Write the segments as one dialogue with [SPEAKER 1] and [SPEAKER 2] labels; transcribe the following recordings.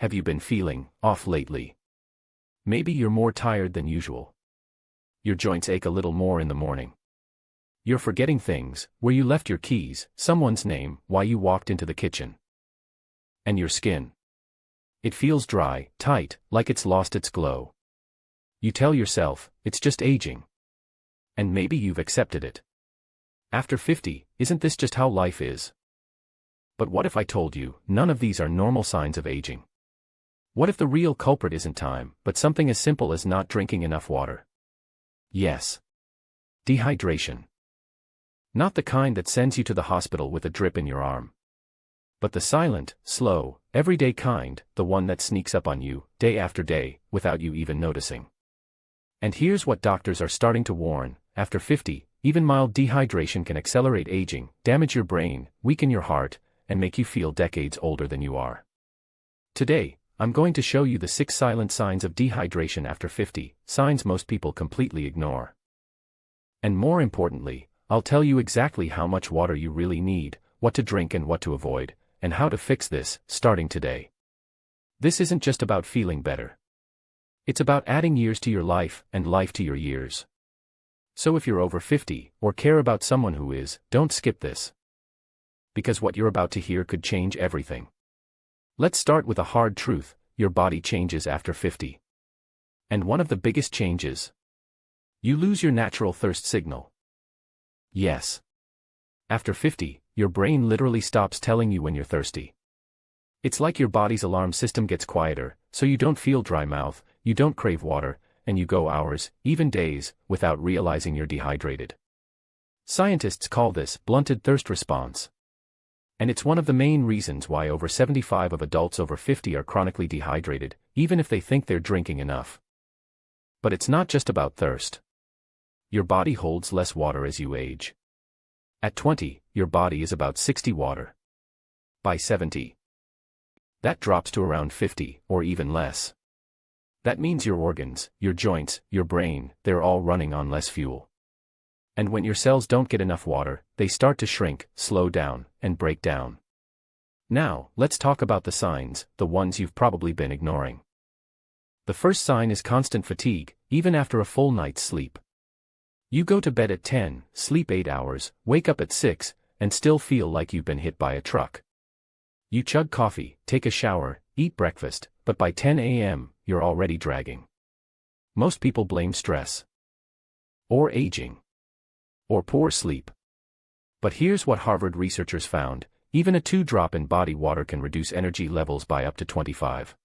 [SPEAKER 1] Have you been feeling off lately? Maybe you're more tired than usual. Your joints ache a little more in the morning. You're forgetting things, where you left your keys, someone's name, why you walked into the kitchen. And your skin. It feels dry, tight, like it's lost its glow. You tell yourself, it's just aging. And maybe you've accepted it. After 50, isn't this just how life is? But what if I told you, none of these are normal signs of aging? What if the real culprit isn't time, but something as simple as not drinking enough water? Yes. Dehydration. Not the kind that sends you to the hospital with a drip in your arm. But the silent, slow, everyday kind, the one that sneaks up on you, day after day, without you even noticing. And here's what doctors are starting to warn: after 50, even mild dehydration can accelerate aging, damage your brain, weaken your heart, and make you feel decades older than you are. Today, I'm going to show you the 6 silent signs of dehydration after 50, signs most people completely ignore. And more importantly, I'll tell you exactly how much water you really need, what to drink and what to avoid, and how to fix this, starting today. This isn't just about feeling better. It's about adding years to your life, and life to your years. So if you're over 50, or care about someone who is, don't skip this. Because what you're about to hear could change everything. Let's start with a hard truth: your body changes after 50. And one of the biggest changes: you lose your natural thirst signal. Yes. After 50, your brain literally stops telling you when you're thirsty. It's like your body's alarm system gets quieter, so you don't feel dry mouth, you don't crave water, and you go hours, even days, without realizing you're dehydrated. Scientists call this blunted thirst response. And it's one of the main reasons why over 75% of adults over 50 are chronically dehydrated, even if they think they're drinking enough. But it's not just about thirst. Your body holds less water as you age. At 20, your body is about 60 water. By 70, that drops to around 50, or even less. That means your organs, your joints, your brain, they're all running on less fuel. And when your cells don't get enough water, they start to shrink, slow down, and break down. Now, let's talk about the signs, the ones you've probably been ignoring. The first sign is constant fatigue, even after a full night's sleep. You go to bed at 10, sleep 8 hours, wake up at 6, and still feel like you've been hit by a truck. You chug coffee, take a shower, eat breakfast, but by 10 a.m., you're already dragging. Most people blame stress. Or aging. Or poor sleep. But here's what Harvard researchers found: even a 2-drop in body water can reduce energy levels by up to 25.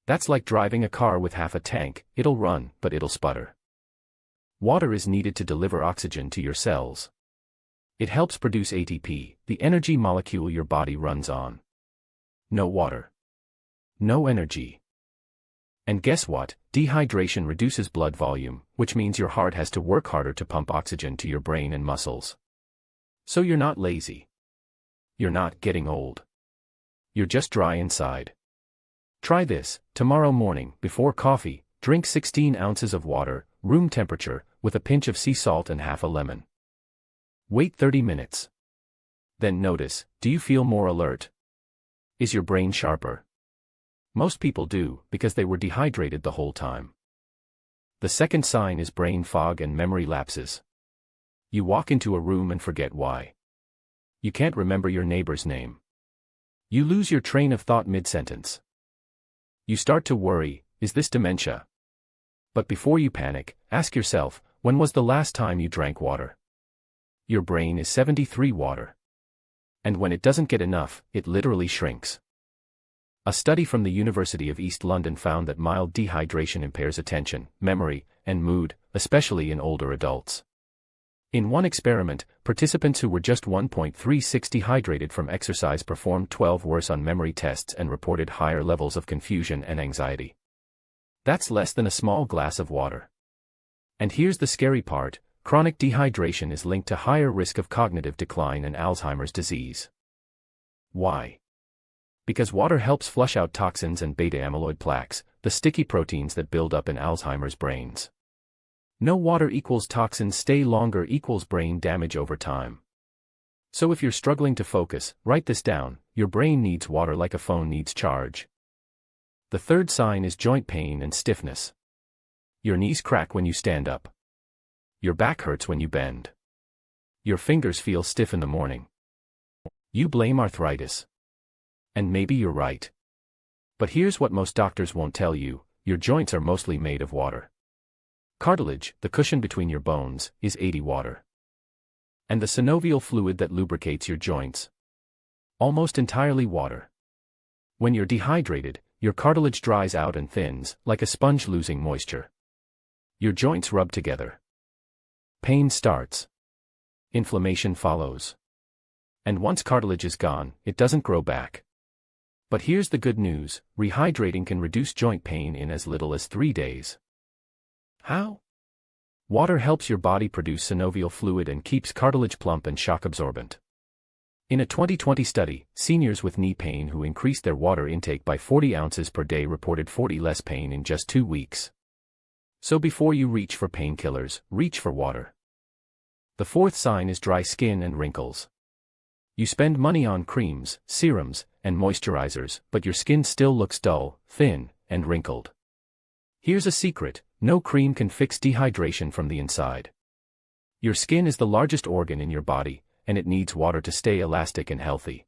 [SPEAKER 1] That's like driving a car with half a tank: it'll run, but it'll sputter. Water is needed to deliver oxygen to your cells. It helps produce ATP, the energy molecule your body runs on. No water. No energy. And guess what? Dehydration reduces blood volume, which means your heart has to work harder to pump oxygen to your brain and muscles. So you're not lazy. You're not getting old. You're just dry inside. Try this: tomorrow morning, before coffee, drink 16 ounces of water, room temperature, with a pinch of sea salt and half a lemon. Wait 30 minutes. Then notice, do you feel more alert? Is your brain sharper? Most people do, because they were dehydrated the whole time. The second sign is brain fog and memory lapses. You walk into a room and forget why. You can't remember your neighbor's name. You lose your train of thought mid-sentence. You start to worry: is this dementia? But before you panic, ask yourself, when was the last time you drank water? Your brain is 73 water. And when it doesn't get enough, it literally shrinks. A study from the University of East London found that mild dehydration impairs attention, memory, and mood, especially in older adults. In one experiment, participants who were just 1.36 dehydrated from exercise performed 12 worse on memory tests and reported higher levels of confusion and anxiety. That's less than a small glass of water. And here's the scary part: chronic dehydration is linked to higher risk of cognitive decline and Alzheimer's disease. Why? Because water helps flush out toxins and beta-amyloid plaques, the sticky proteins that build up in Alzheimer's brains. No water equals toxins stay longer equals brain damage over time. So if you're struggling to focus, write this down: your brain needs water like a phone needs charge. The third sign is joint pain and stiffness. Your knees crack when you stand up. Your back hurts when you bend. Your fingers feel stiff in the morning. You blame arthritis. And maybe you're right. But here's what most doctors won't tell you: your joints are mostly made of water. Cartilage, the cushion between your bones, is 80% water. And the synovial fluid that lubricates your joints? Almost entirely water. When you're dehydrated, your cartilage dries out and thins, like a sponge losing moisture. Your joints rub together. Pain starts. Inflammation follows. And once cartilage is gone, it doesn't grow back. But here's the good news: rehydrating can reduce joint pain in as little as 3 days. How? Water helps your body produce synovial fluid and keeps cartilage plump and shock absorbent. In a 2020 study, seniors with knee pain who increased their water intake by 40 ounces per day reported 40% less pain in just 2 weeks. So before you reach for painkillers, reach for water. The fourth sign is dry skin and wrinkles. You spend money on creams, serums, and moisturizers, but your skin still looks dull, thin, and wrinkled. Here's a secret: no cream can fix dehydration from the inside. Your skin is the largest organ in your body, and it needs water to stay elastic and healthy.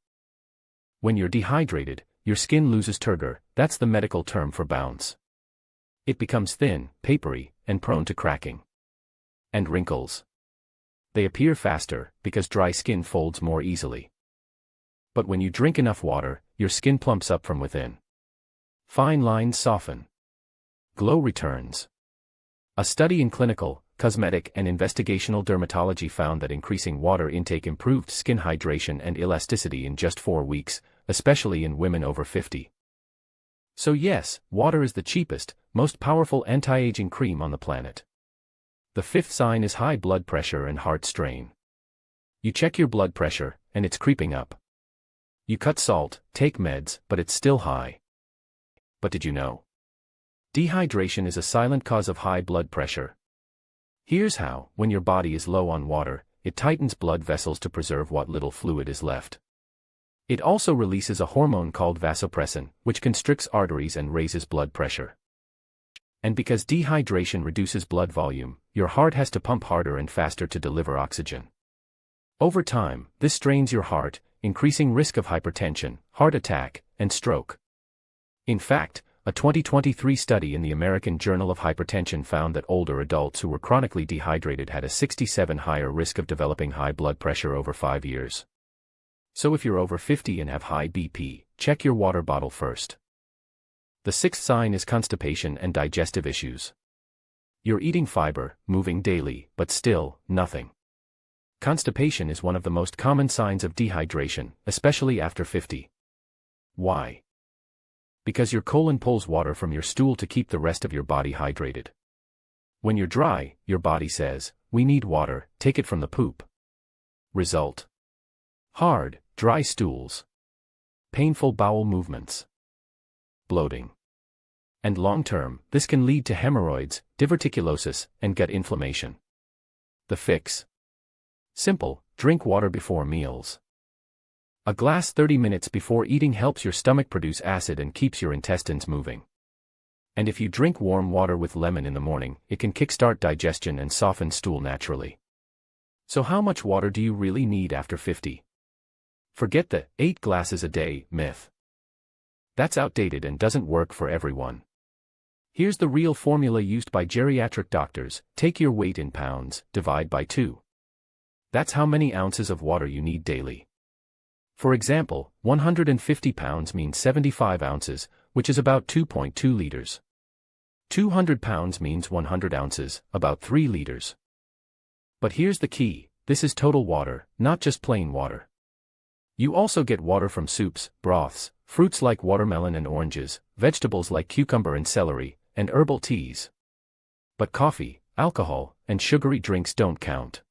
[SPEAKER 1] When you're dehydrated, your skin loses turgor, that's the medical term for bounce. It becomes thin, papery, and prone to cracking. And wrinkles. They appear faster, because dry skin folds more easily. But when you drink enough water, your skin plumps up from within. Fine lines soften. Glow returns. A study in clinical, cosmetic, and investigational dermatology found that increasing water intake improved skin hydration and elasticity in just 4 weeks, especially in women over 50. So yes, water is the cheapest, most powerful anti-aging cream on the planet. The fifth sign is high blood pressure and heart strain. You check your blood pressure, and it's creeping up. You cut salt, take meds, but it's still high. But did you know? Dehydration is a silent cause of high blood pressure. Here's how: when your body is low on water, it tightens blood vessels to preserve what little fluid is left. It also releases a hormone called vasopressin, which constricts arteries and raises blood pressure. And because dehydration reduces blood volume, your heart has to pump harder and faster to deliver oxygen. Over time, this strains your heart, increasing risk of hypertension, heart attack, and stroke. In fact, a 2023 study in the American Journal of Hypertension found that older adults who were chronically dehydrated had a 67% higher risk of developing high blood pressure over 5 years. So if you're over 50 and have high BP, check your water bottle first. The sixth sign is constipation and digestive issues. You're eating fiber, moving daily, but still, nothing. Constipation is one of the most common signs of dehydration, especially after 50. Why? Because your colon pulls water from your stool to keep the rest of your body hydrated. When you're dry, your body says, "We need water, take it from the poop." Result: hard, dry stools. Painful bowel movements. Bloating. And long-term, this can lead to hemorrhoids, diverticulosis, and gut inflammation. The fix? Simple: drink water before meals. A glass 30 minutes before eating helps your stomach produce acid and keeps your intestines moving. And if you drink warm water with lemon in the morning, it can kickstart digestion and soften stool naturally. So how much water do you really need after 50? Forget the 8 glasses a day myth. That's outdated and doesn't work for everyone. Here's the real formula used by geriatric doctors: take your weight in pounds, divide by 2. That's how many ounces of water you need daily. For example, 150 pounds means 75 ounces, which is about 2.2 liters. 200 pounds means 100 ounces, about 3 liters. But here's the key: this is total water, not just plain water. You also get water from soups, broths, fruits like watermelon and oranges, vegetables like cucumber and celery, and herbal teas. But coffee, alcohol, and sugary drinks don't count.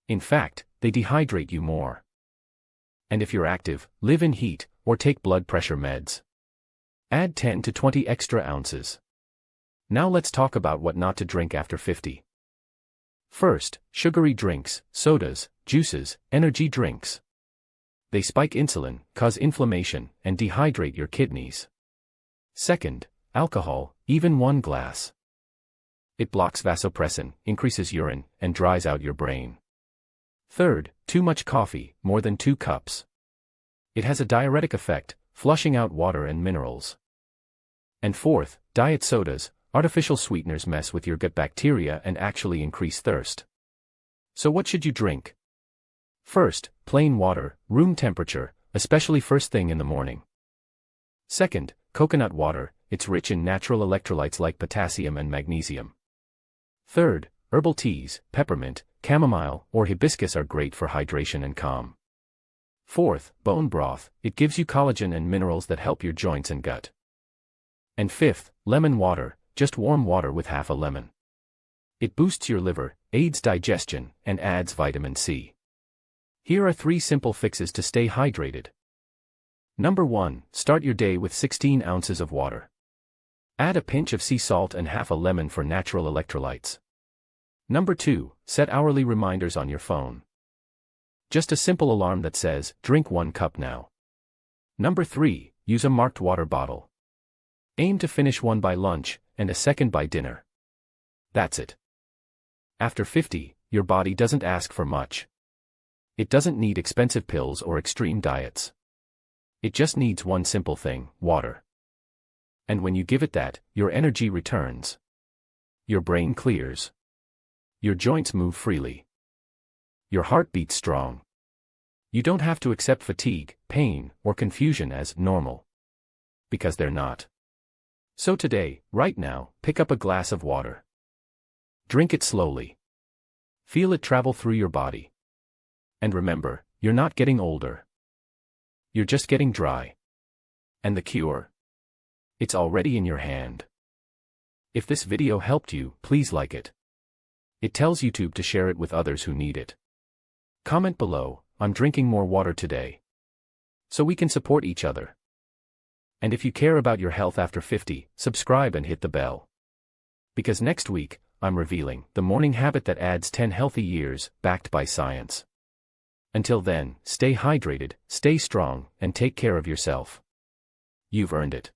[SPEAKER 1] In fact, they dehydrate you more. And if you're active, live in heat, or take blood pressure meds, add 10 to 20 extra ounces. Now let's talk about what not to drink after 50. First, sugary drinks, sodas, juices, energy drinks. They spike insulin, cause inflammation, and dehydrate your kidneys. Second, alcohol, even 1 glass. It blocks vasopressin, increases urine, and dries out your brain. Third, too much coffee, more than 2 cups. It has a diuretic effect, flushing out water and minerals. And fourth, diet sodas, artificial sweeteners mess with your gut bacteria and actually increase thirst. So what should you drink? First, plain water, room temperature, especially first thing in the morning. Second, coconut water, it's rich in natural electrolytes like potassium and magnesium. Third, herbal teas, peppermint, chamomile, or hibiscus are great for hydration and calm. Fourth, bone broth, it gives you collagen and minerals that help your joints and gut. And fifth, lemon water, just warm water with half a lemon. It boosts your liver, aids digestion, and adds vitamin C. Here are 3 simple fixes to stay hydrated. Number 1, start your day with 16 ounces of water. Add a pinch of sea salt and half a lemon for natural electrolytes. Number 2, set hourly reminders on your phone. Just a simple alarm that says, drink 1 cup now. Number 3, use a marked water bottle. Aim to finish 1 by lunch, and a second by dinner. That's it. After 50, your body doesn't ask for much. It doesn't need expensive pills or extreme diets. It just needs one simple thing, water. And when you give it that, your energy returns. Your brain clears. Your joints move freely. Your heart beats strong. You don't have to accept fatigue, pain, or confusion as normal. Because they're not. So today, right now, pick up a glass of water. Drink it slowly. Feel it travel through your body. And remember, you're not getting older. You're just getting dry. And the cure? It's already in your hand. If this video helped you, please like it. It tells YouTube to share it with others who need it. Comment below, I'm drinking more water today. So we can support each other. And if you care about your health after 50, subscribe and hit the bell. Because next week, I'm revealing the morning habit that adds 10 healthy years, backed by science. Until then, stay hydrated, stay strong, and take care of yourself. You've earned it.